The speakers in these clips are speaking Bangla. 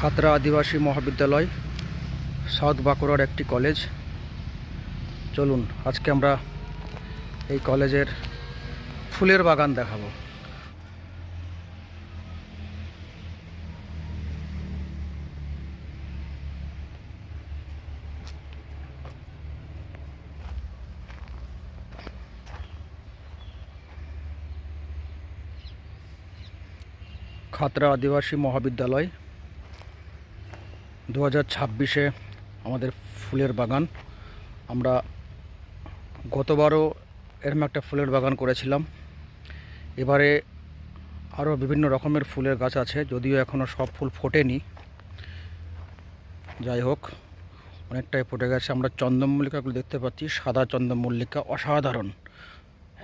খাতড়া আদিবাসী মহাবিদ্যালয় সাউথ বাঁকুড়ার একটি কলেজ। চলুন আজকে আমরা এই কলেজের ফুলের বাগান দেখাবো। খাতড়া আদিবাসী মহাবিদ্যালয় 2026-এ আমাদের ফুলের বাগান। আমরা গতবারও এরকম একটা ফুলের বাগান করেছিলাম। এবারে আরও বিভিন্ন রকমের ফুলের গাছ আছে, যদিও এখনও সব ফুল ফোটেনি। যাই হোক, অনেকটাই ফুটে গেছে। আমরা চন্দ্রমল্লিকাগুলো দেখতে পাচ্ছি, সাদা চন্দ্রমল্লিকা অসাধারণ।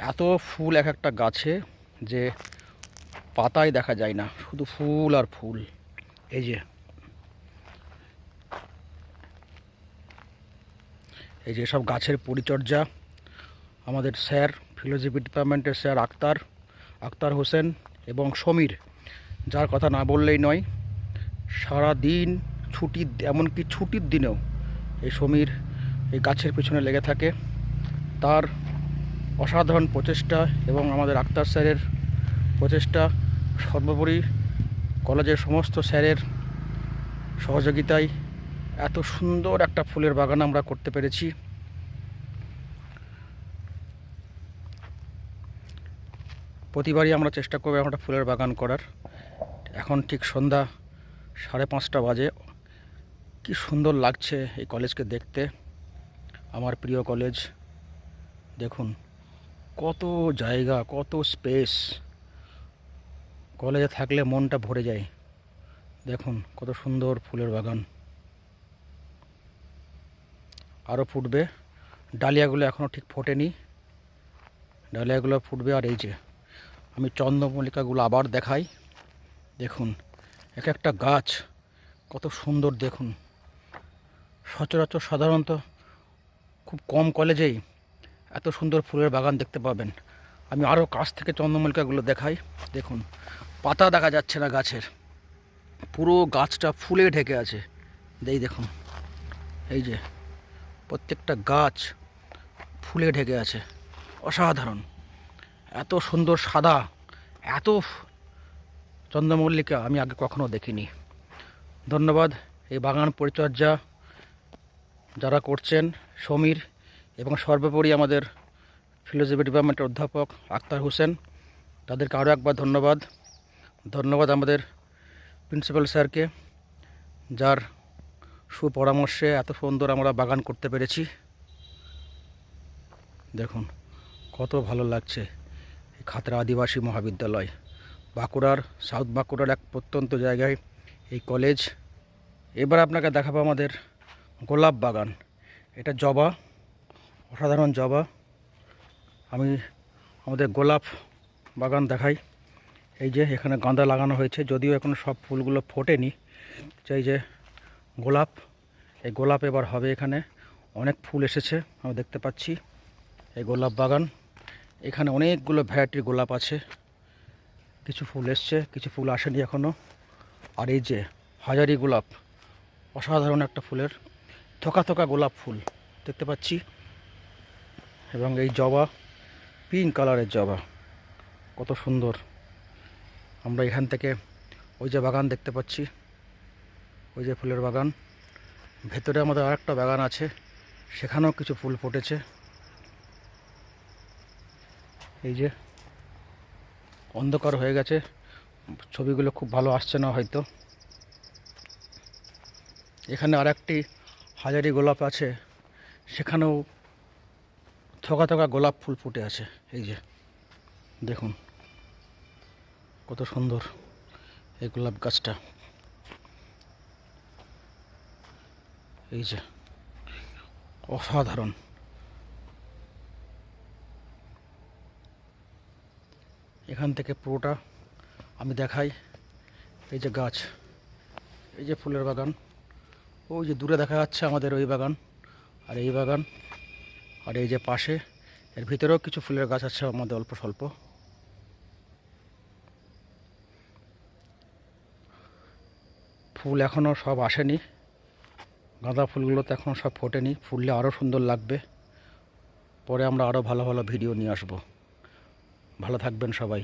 এত ফুল এক একটা গাছে যে পাতায় দেখা যায় না, শুধু ফুল আর ফুল। এই যে সব গাছের পরিচর্যা আমাদের স্যার, ফিলোসফি ডিপার্টমেন্টের স্যার আক্তার হোসেন এবং সমীর, যার কথা না বললেই নয়। সারা দিন ছুটি, এমনকি ছুটির দিনেও এই সমীর এই গাছের পিছনে লেগে থাকে। তার অসাধারণ প্রচেষ্টা এবং আমাদের আক্তার স্যারের প্রচেষ্টা, সর্বোপরি কলেজের সমস্ত স্যারের সহযোগিতায় এত সুন্দর একটা ফুলের বাগান আমরা করতে পেরেছি। প্রতিবারই আমরা চেষ্টা করব একটা ফুলের বাগান করার। এখন ঠিক সন্ধ্যা 5:30 বাজে। কি সুন্দর লাগছে এই কলেজকে দেখতে, আমার প্রিয় কলেজ। দেখুন কত জায়গা, কত স্পেস। কলেজে থাকলে মনটা ভরে যায়। দেখুন কত সুন্দর ফুলের বাগান। আরও ফুটবে, ডালিয়াগুলো এখনও ঠিক ফোটেনি, ডালিয়াগুলো ফুটবে। আর এই যে আমি চন্দ্রমল্লিকাগুলো আবার দেখাই। দেখুন এক একটা গাছ কত সুন্দর। দেখুন সচরাচর সাধারণত খুব কম কলেজেই এত সুন্দর ফুলের বাগান দেখতে পাবেন। আমি আরও কাছ থেকে চন্দ্রমল্লিকাগুলো দেখাই। দেখুন পাতা দেখা যাচ্ছে না গাছের, পুরো গাছটা ফুলে ঢেকে আছে। দেখুন এই যে প্রত্যেকটা গাছ ফুলে ঢেকে আছে, অসাধারণ। এত সুন্দর সাদা, এত চন্দ্রমল্লিকা আমি আগে কখনো দেখিনি। ধন্যবাদ এই বাগান পরিচর্যা যারা করছেন, সমীর এবং সর্বোপরি আমাদের ফিলোসফি ডিপার্টমেন্টের অধ্যাপক আক্তার হোসেন, তাদেরকে আরও একবার ধন্যবাদ আমাদের প্রিন্সিপাল স্যারকে, যার সুপরামর্শে এত সুন্দর আমরা বাগান করতে পেরেছি। দেখুন কত ভালো লাগছে এই খাতড়া আদিবাসী মহাবিদ্যালয়, বাঁকুড়ার সাউথ বাঁকুড়ার এক প্রত্যন্ত জায়গায় এই কলেজ। এবার আপনাকে দেখাবো আমাদের গোলাপ বাগান। এটা জবা, অসাধারণ জবা। আমি আমাদের গোলাপ বাগান দেখাই। এই যে এখানে গাঁদা লাগানো হয়েছে, যদিও এখন সব ফুলগুলো ফোটেনি। এই যে গোলাপ, এই গোলাপ এবার হবে। এখানে অনেক ফুল এসেছে আমি দেখতে পাচ্ছি। এই গোলাপ বাগান, এখানে অনেকগুলো ভ্যারাইটির গোলাপ আছে। কিছু ফুল এসছে, কিছু ফুল আসেনি এখনও। আর এই যে হাজারি গোলাপ, অসাধারণ একটা ফুলের থোকা থোকা গোলাপ ফুল দেখতে পাচ্ছি। এবং এই জবা, পিঙ্ক কালারের জবা, কত সুন্দর। আমরা এখান থেকে ওই যে বাগান দেখতে পাচ্ছি, ওই যে ফুলের বাগান, ভেতরে আমাদের আরেকটা বাগান আছে, সেখানেও কিছু ফুল ফুটেছে। এই যে অন্ধকার হয়ে গেছে, ছবিগুলো খুব ভালো আসছে না হয়তো। এখানে আরেকটি হাজারি গোলাপ আছে, সেখানেও থোকা থোকা গোলাপ ফুল ফুটে আছে। এই যে দেখুন কত সুন্দর এই গোলাপ গাছটা। এই যে অসাধারণ। এখান থেকে পুরোটা আমি দেখাই। এই যে গাছ, এই যে ফুলের বাগান, ওই যে দূরে দেখা যাচ্ছে আমাদের ওই বাগান, আর এই বাগান, আর এই যে পাশে, এর ভিতরেও কিছু ফুলের গাছ আছে আমাদের অল্প স্বল্প। ফুল এখনও সব আসেনি, গাঁদা ফুলগুলো তো এখনও সব ফোটেনি, ফুললে আরও সুন্দর লাগবে। পরে আমরা আরও ভালো ভালো ভিডিও নিয়ে আসব। ভালো থাকবেন সবাই।